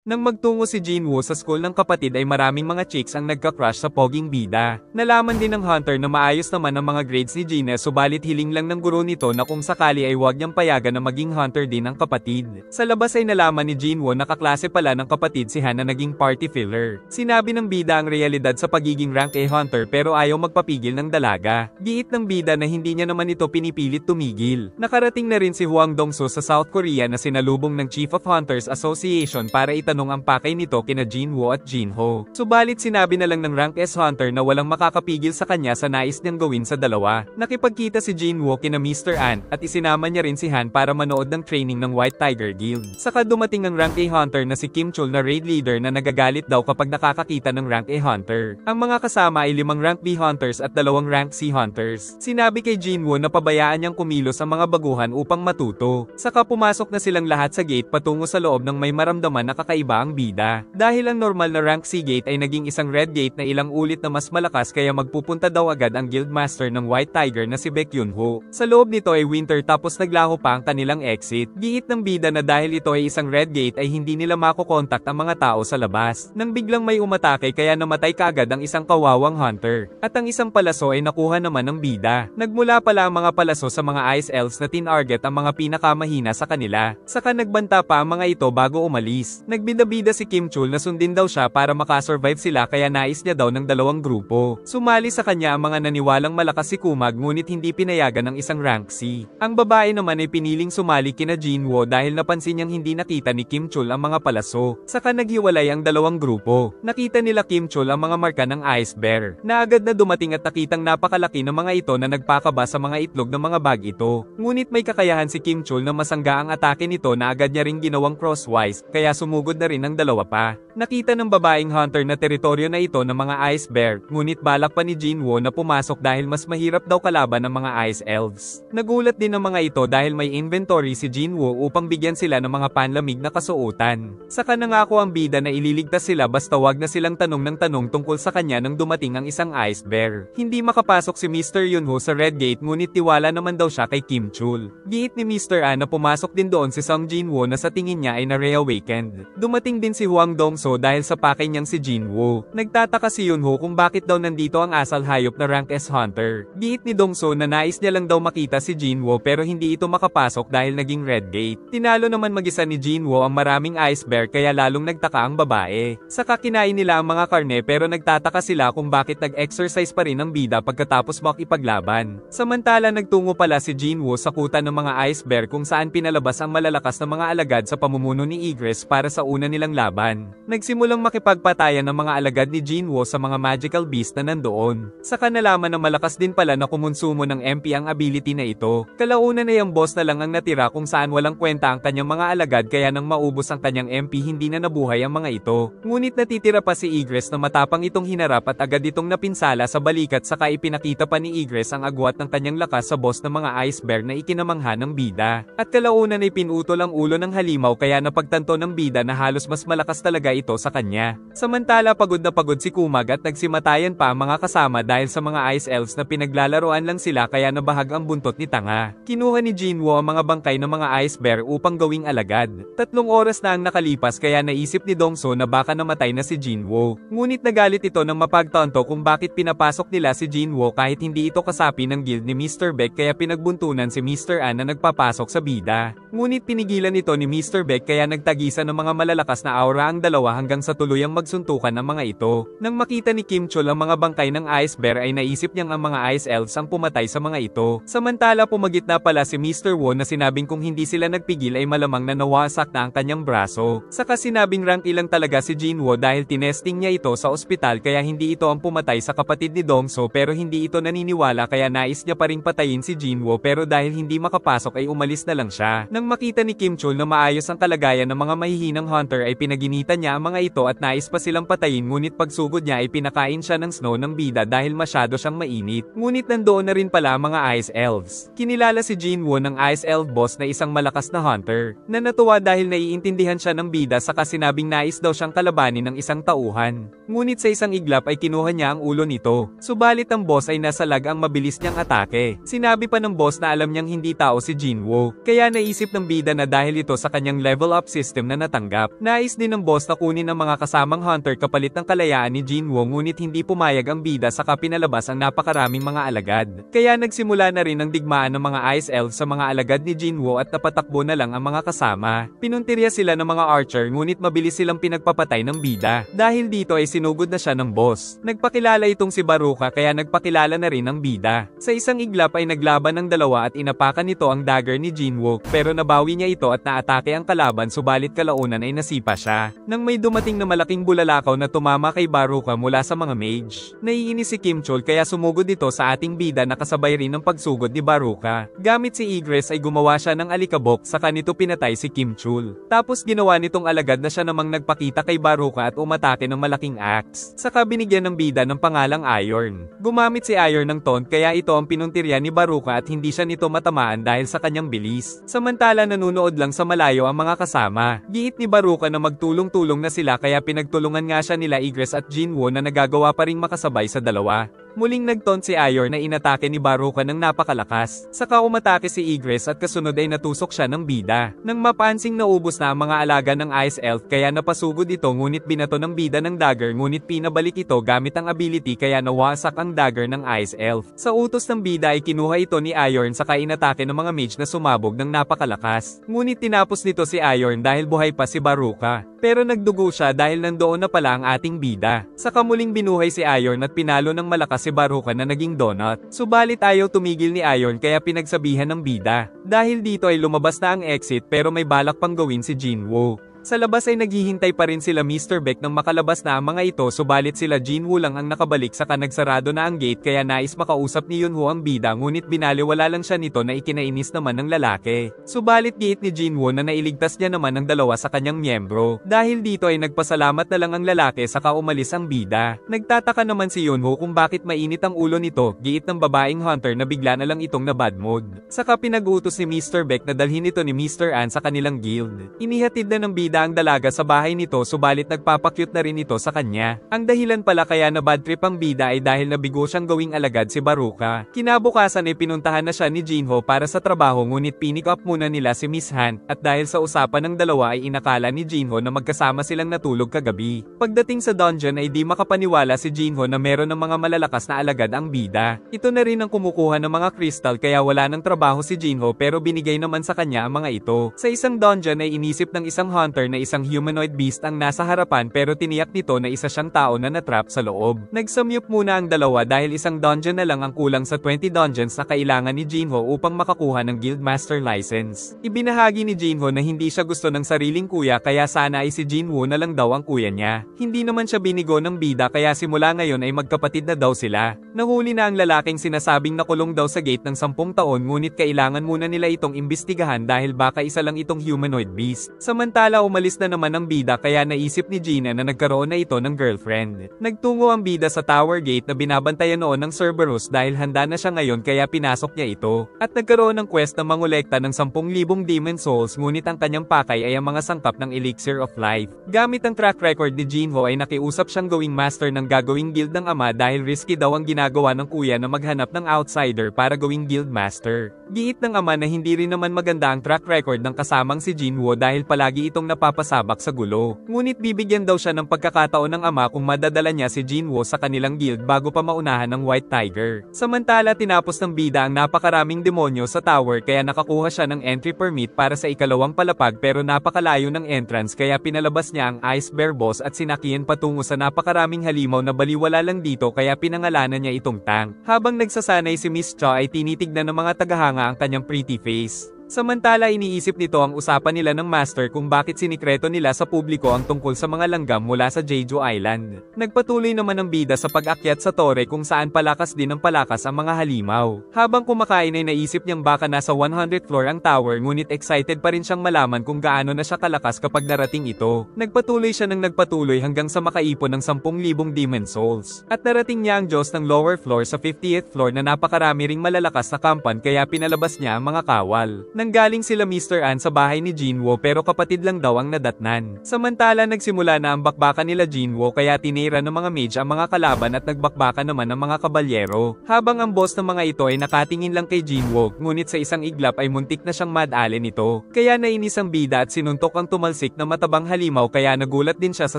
Nang magtungo si Jinwoo sa school ng kapatid ay maraming mga chicks ang nagka-crush sa poging bida. Nalaman din ng Hunter na maayos naman ang mga grades ni Gina subalit hiling lang ng guro nito na kung sakali ay huwag niyang payagan na maging Hunter din ang kapatid. Sa labas ay nalaman ni Jinwoo na kaklase pala ng kapatid si Han na naging party filler. Sinabi ng bida ang realidad sa pagiging rank A Hunter pero ayaw magpapigil ng dalaga. Giit ng bida na hindi niya naman ito pinipilit tumigil. Nakarating na rin si Hwang Dong-soo sa South Korea na sinalubong ng Chief of Hunters Association para itanong ang pakay nito kina Jinwoo at Jinho. Subalit sinabi na lang ng rank S Hunter na walang makakapigil sa kanya sa nais niyang gawin sa dalawa. Nakipagkita si Jinwoo kina Mr. An at isinama niya rin si Han para manood ng training ng White Tiger Guild. Saka dumating ang rank A Hunter na si Kim Chul na raid leader na nagagalit daw kapag nakakakita ng rank A Hunter. Ang mga kasama ay 5 rank B Hunters at 2 rank C Hunters. Sinabi kay Jinwoo na pabayaan niyang kumilos ang mga baguhan upang matuto. Saka pumasok na silang lahat sa gate patungo sa loob ng may maramdaman na kakaiba ang bida. Dahil ang normal na rank C gate ay naging isang red gate na ilang ulit na mas malakas kaya magpupunta daw agad ang guildmaster ng White Tiger na si Baek Yun-ho. Sa loob nito ay winter tapos naglaho pa ang kanilang exit. Giit ng bida na dahil ito ay isang red gate ay hindi nila makokontak ang mga tao sa labas. Nang biglang may umatake kaya namatay kaagad ang isang kawawang hunter. At ang isang palaso ay nakuha naman ng bida. Nagmula pala ang mga palaso sa mga ice elves na tinarget ang mga pinakamahina sa kanila. Saka nagbanta pa ang mga ito bago umalis. Nagbida-bida si Kim Chul na sundin daw siya para makasurvive sila kaya nais niya daw ng 2 grupo. Sumali sa kanya ang mga naniwalang malakas si Kumag ngunit hindi pinayagan ng isang rank C. Ang babae naman ay piniling sumali kina Jinwoo dahil napansin niyang hindi nakita ni Kim Chul ang mga palaso. Saka naghiwalay ang 2 grupo. Nakita nila Kim Chul ang mga marka ng ice bear. Na agad na dumating at nakitang napakalaki ng mga ito na nagpakaba sa mga itlog ng mga bag ito. Ngunit may kakayahan si Kim Chul na masangga ang atake nito na agad niya ring ginawang crosswise kaya sumugod na rin ang 2 pa. Nakita ng babaeng hunter na teritoryo na ito ng mga ice bear, ngunit balak pa ni Jinwoo na pumasok dahil mas mahirap daw kalaban ng mga ice elves. Nagulat din ang mga ito dahil may inventory si Jinwoo upang bigyan sila ng mga panlamig na kasuotan. Saka nangako ang bida na ililigtas sila basta wag na silang tanong ng tanong tungkol sa kanya nang dumating ang isang ice bear. Hindi makapasok si Mr. Yunho sa Red Gate ngunit tiwala naman daw siya kay Kim Chul. Giit ni Mr. An na pumasok din doon si Sung Jinwoo na sa tingin niya ay na-reawakened. Dumating din si Hwang Dong-soo dahil sa pakay niyang si Jinwoo. Nagtataka si Yunho kung bakit daw nandito ang asal hayop na rank S Hunter. Giit ni Dong-soo na nais niya lang daw makita si Jinwoo pero hindi ito makapasok dahil naging Red Gate. Tinalo naman mag-isa ni Jinwoo ang maraming ice bear kaya lalong nagtaka ang babae. Saka kinain nila ang mga karne pero nagtataka sila kung bakit nag-exercise pa rin ang bida pagkatapos makipaglaban. Samantala nagtungo pala si Jinwoo sa kuta ng mga ice bear kung saan pinalabas ang malalakas na mga alagad sa pamumuno ni Egress para sa una nilang laban. Nagsimulang makipagpatayan ng mga alagad ni Jinwoo sa mga magical beast na nandoon. Saka nalaman na malakas din pala na kumonsumo ng MP ang ability na ito. Kalaunan ay ang boss na lang ang natira kung saan walang kwenta ang kanyang mga alagad kaya nang maubos ang kanyang MP hindi na nabuhay ang mga ito. Ngunit natitira pa si Egress na matapang itong hinarap at agad itong napinsala sa balikat saka ipinakita pa ni Egress ang agwat ng kanyang lakas sa boss ng mga ice bear na ikinamangha ng bida. At kalaunan ay pinutol ang ulo ng halimaw kaya napagtanto ng bida na halos mas malakas talaga ito sa kanya. Samantala pagod na pagod si Kumag at nagsimatayan pa ang mga kasama dahil sa mga ice elves na pinaglalaroan lang sila kaya nabahag ang buntot ni Tanga. Kinuha ni Jinwoo ang mga bangkay ng mga ice bear upang gawing alagad. 3 oras na ang nakalipas kaya naisip ni Dong-soo na baka namatay na si Jinwoo. Ngunit nagalit ito nang mapagtanto kung bakit pinapasok nila si Jinwoo kahit hindi ito kasapi ng guild ni Mr. Baek kaya pinagbuntunan si Mr. An na nagpapasok sa bida. Ngunit pinigilan ito ni Mr. Baek kaya nagtagisan ng mga malalakas na aura ang dalawa hanggang sa tuluyang magsuntukan ang mga ito. Nang makita ni Kim Chul ang mga bangkay ng ice bear ay naisip niyang ang mga ice elves ang pumatay sa mga ito. Samantala pumagitna pala si Mr. Woo na sinabing kung hindi sila nagpigil ay malamang na nawasak na ang kanyang braso. Saka sinabing rank ilang talaga si Jinwoo dahil tinesting niya ito sa ospital kaya hindi ito ang pumatay sa kapatid ni Dong-soo pero hindi ito naniniwala kaya nais niya pa ring patayin si Jinwoo pero dahil hindi makapasok ay umalis na lang siya. Nang makita ni Kim Chul na maayos ang kalagayan ng mga mahihinang hunter ay pinaginitan niya ang mga ito at nais pa silang patayin ngunit pagsugod niya ay pinakain siya ng snow ng bida dahil masyado siyang mainit. Ngunit nandoon na rin pala ang mga Ice Elves. Kinilala si Jinwoo ng Ice Elf boss na isang malakas na hunter, na natuwa dahil naiintindihan siya ng bida saka sinabing nais daw siyang kalabanin ng isang tauhan. Ngunit sa isang iglap ay kinuha niya ang ulo nito. Subalit ang boss ay nasa lag ang mabilis niyang atake. Sinabi pa ng boss na alam niyang hindi tao si Jinwoo, kaya naisip ng bida na dahil ito sa kanyang level up system na natanggap. Nais din ng boss na kunin ang mga kasamang hunter kapalit ng kalayaan ni Jinwoo ngunit hindi pumayag ang bida saka pinalabas ang napakaraming mga alagad. Kaya nagsimula na rin ang digmaan ng mga Ice Elves sa mga alagad ni Jinwoo at napatakbo na lang ang mga kasama. Pinuntirya sila ng mga archer ngunit mabilis silang pinagpapatay ng bida. Dahil dito ay sinugod na siya ng boss. Nagpakilala itong si Baruka kaya nagpakilala na rin ang bida. Sa isang iglap ay naglaban ng dalawa at inapakan nito ang dagger ni Jinwoo pero nabawi niya ito at naatake ang kalaban subalit kalaunan ay nasipa siya. Nang may dumating na malaking bulalakaw na tumama kay Baruka mula sa mga mage. Naiinis si Kim Chul kaya sumugod ito sa ating bida na kasabay rin ng pagsugod ni Baruka. Gamit si Igres ay gumawa siya ng alikabok saka nito pinatay si Kim Chul. Tapos ginawa nitong alagad na siya namang nagpakita kay Baruka at umatake ng malaking axe. Saka binigyan ng bida ng pangalang Iron. Gumamit si Iron ng taunt kaya ito ang pinuntirya ni Baruka at hindi siya nito matamaan dahil sa kanyang bilis. Samantala nanunood lang sa malayo ang mga kasama. Giit ni Baruka na magtulong-tulong na sila kaya pinagtulungan nga siya nila Igres at Jinwoo na nagagawa pa ring makasabay sa dalawa. Muling nagtaunt si Iron na inatake ni Baruka ng napakalakas. Saka umatake si Igres at kasunod ay natusok siya ng bida. Nang mapansing naubos na ang mga alaga ng Ice Elf kaya napasugod ito ngunit binato ng bida ng dagger ngunit pinabalik ito gamit ang ability kaya nawasak ang dagger ng Ice Elf. Sa utos ng bida ay kinuha ito ni Iron saka inatake ng mga mage na sumabog ng napakalakas. Ngunit tinapos nito si Iron dahil buhay pa si Baruka. Pero nagdugo siya dahil nandoon na pala ang ating bida. Saka muling binuhay si Iron at pinalo ng malakas si Baruka na naging donut. Subalit ayaw tumigil ni Iron kaya pinagsabihan ng bida. Dahil dito ay lumabas na ang exit pero may balak pang gawin si Jinwoo. Sa labas ay naghihintay pa rin sila Mr. Beck nang makalabas na ang mga ito subalit sila Jinwoo lang ang nakabalik saka nagsarado na ang gate kaya nais makausap ni Yunho ang bida ngunit binaliwala lang siya nito na ikinainis naman ng lalaki. Subalit giit ni Jinwoo na nailigtas niya naman ang dalawa sa kanyang miyembro. Dahil dito ay nagpasalamat na lang ang lalaki saka umalis ang bida. Nagtataka naman si Yunho kung bakit mainit ang ulo nito, giit ng babaeng hunter na bigla na lang itong na bad mood. Saka pinag-utos ni Mr. Beck na dalhin ito ni Mr. An sa kanilang guild. Inihatid na ng bida ang dalaga sa bahay nito subalit nagpapakyut na rin ito sa kanya. Ang dahilan pala kaya na bad trip ang bida ay dahil nabigo siyang gawing alagad si Baruka. Kinabukasan ay pinuntahan na siya ni Jinho para sa trabaho ngunit pinick up muna nila si Miss Han at dahil sa usapan ng dalawa ay inakala ni Jinho na magkasama silang natulog kagabi. Pagdating sa dungeon ay di makapaniwala si Jinho na meron ng mga malalakas na alagad ang bida. Ito na rin ang kumukuha ng mga crystal kaya wala ng trabaho si Jinho pero binigay naman sa kanya ang mga ito. Sa isang dungeon ay inisip ng isang hunter na isang humanoid beast ang nasa harapan pero tiniyak nito na isa siyang tao na natrap sa loob. Nagsamyup muna ang dalawa dahil isang dungeon na lang ang kulang sa 20 dungeons na kailangan ni Jinho upang makakuha ng Guildmaster license. Ibinahagi ni Jinho na hindi siya gusto ng sariling kuya kaya sana ay si Jinwoo na lang daw ang kuya niya. Hindi naman siya binigo ng bida kaya simula ngayon ay magkapatid na daw sila. Nahuli na ang lalaking sinasabing nakulong daw sa gate ng 10 taon ngunit kailangan muna nila itong imbestigahan dahil baka isa lang itong humanoid beast. Samantala umalis na naman ang bida kaya naisip ni Gina na nagkaroon na ito ng girlfriend. Nagtungo ang bida sa tower gate na binabantayan noon ng Cerberus dahil handa na siya ngayon kaya pinasok niya ito. At nagkaroon ng quest na mangolekta ng 10,000 demon souls ngunit ang kanyang pakay ay ang mga sangkap ng elixir of life. Gamit ang track record ni Jinho ay nakiusap siyang gawing master ng gagawing guild ng ama dahil risky daw ang ginagawa ng kuya na maghanap ng outsider para gawing guild master. Giit ng ama na hindi rin naman maganda ang track record ng kasamang si Jinho dahil palagi itong napapasabak sa gulo. Ngunit bibigyan daw siya ng pagkakataon ng ama kung madadala niya si Jinho sa kanilang guild bago pa maunahan ng White Tiger. Samantala tinapos ng bida ang napakaraming demonyo sa tower kaya nakakuha siya ng entry permit para sa ikalawang palapag pero napakalayo ng entrance kaya pinalabas niya ang Ice Bear Boss at sinakyan patungo sa napakaraming halimaw na baliwala lang dito kaya pinangalanan niya itong Tang. Habang nagsasanay si Miss Cha ay tinitignan ng mga tagahanga ang kanyang pretty face. Samantala iniisip nito ang usapan nila ng master kung bakit sinikreto nila sa publiko ang tungkol sa mga langgam mula sa Jeju Island. Nagpatuloy naman ang bida sa pag-akyat sa tore kung saan palakas din ng palakas ang mga halimaw. Habang kumakain ay naisip niyang baka nasa 100th floor ang tower ngunit excited pa rin siyang malaman kung gaano na siya kalakas kapag narating ito. Nagpatuloy siya ng nagpatuloy hanggang sa makaipon ng 10,000 demon souls. At narating niya ang Diyos ng lower floor sa 50th floor na napakarami ring malalakas na kampan kaya pinalabas niya ang mga kawal. Nanggaling sila Mr. An sa bahay ni Jinwoo pero kapatid lang daw ang nadatnan. Samantala nagsimula na ang bakbakan nila Jinwoo kaya tinira ng mga mage ang mga kalaban at nagbakbakan naman ng mga kabalyero. Habang ang boss ng mga ito ay nakatingin lang kay Jinwoo, ngunit sa isang iglap ay muntik na siyang madali nito. Kaya nainis ang bida at sinuntok ang tumalsik na matabang halimaw kaya nagulat din siya sa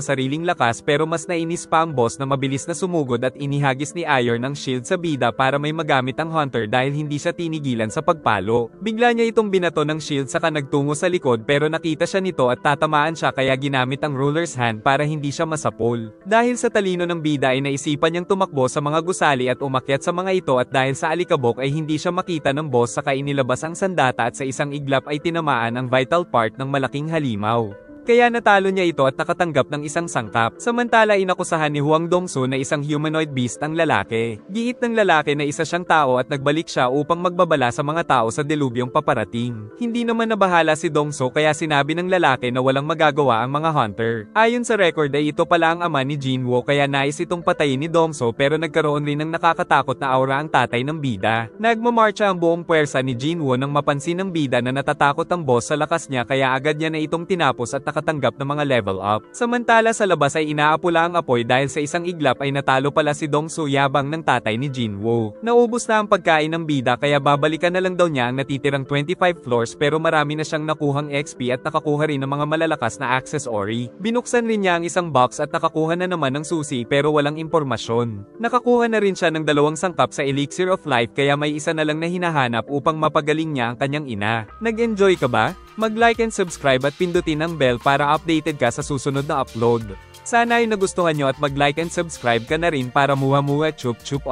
sariling lakas pero mas nainis pa ang boss na mabilis na sumugod at inihagis ni Iron ng shield sa bida para may magamit ang hunter dahil hindi siya tinigilan sa pagpalo. Bigla niya itong binato ng shield saka nagtungo sa likod pero nakita siya nito at tatamaan siya kaya ginamit ang ruler's hand para hindi siya masapol. Dahil sa talino ng bida ay naisipan niyang tumakbo sa mga gusali at umakyat sa mga ito at dahil sa alikabok ay hindi siya makita ng boss saka inilabas ang sandata at sa isang iglap ay tinamaan ang vital part ng malaking halimaw. Kaya natalo niya ito at nakatanggap ng isang sangkap. Samantala inakusahan ni Huang Dongsu na isang humanoid beast ang lalaki. Giit ng lalaki na isa siyang tao at nagbalik siya upang magbabala sa mga tao sa delubyong paparating. Hindi naman nabahala si Dongsu kaya sinabi ng lalaki na walang magagawa ang mga hunter. Ayon sa record ay ito pala ang ama ni Jinwoo kaya nais itong patayin ni Dongsu pero nagkaroon rin ng nakakatakot na aura ang tatay ng bida. Nagmamarcha ang buong puwersa ni Jinwoo nang mapansin ng bida na natatakot ang boss sa lakas niya kaya agad niya na itong tinapos at nakatanggap ng mga level up. Samantala sa labas ay inaapula ang apoy dahil sa isang iglap ay natalo pala si Dongsu yabang ng tatay ni Jinwoo. Naubos na ang pagkain ng bida kaya babalikan na lang daw niya ang natitirang 25 floors pero marami na siyang nakuhang XP at nakakuha rin ng mga malalakas na accessory. Binuksan rin niya ang isang box at nakakuha na naman ng susi pero walang impormasyon. Nakakuha na rin siya ng 2 sangkap sa Elixir of Life kaya may isa na lang na hinahanap upang mapagaling niya ang kanyang ina. Nag-enjoy ka ba? Mag-like and subscribe at pindutin ang bell para updated ka sa susunod na upload. Sana ay nagustuhan nyo at mag-like and subscribe ka na rin para muha-muha chup chup.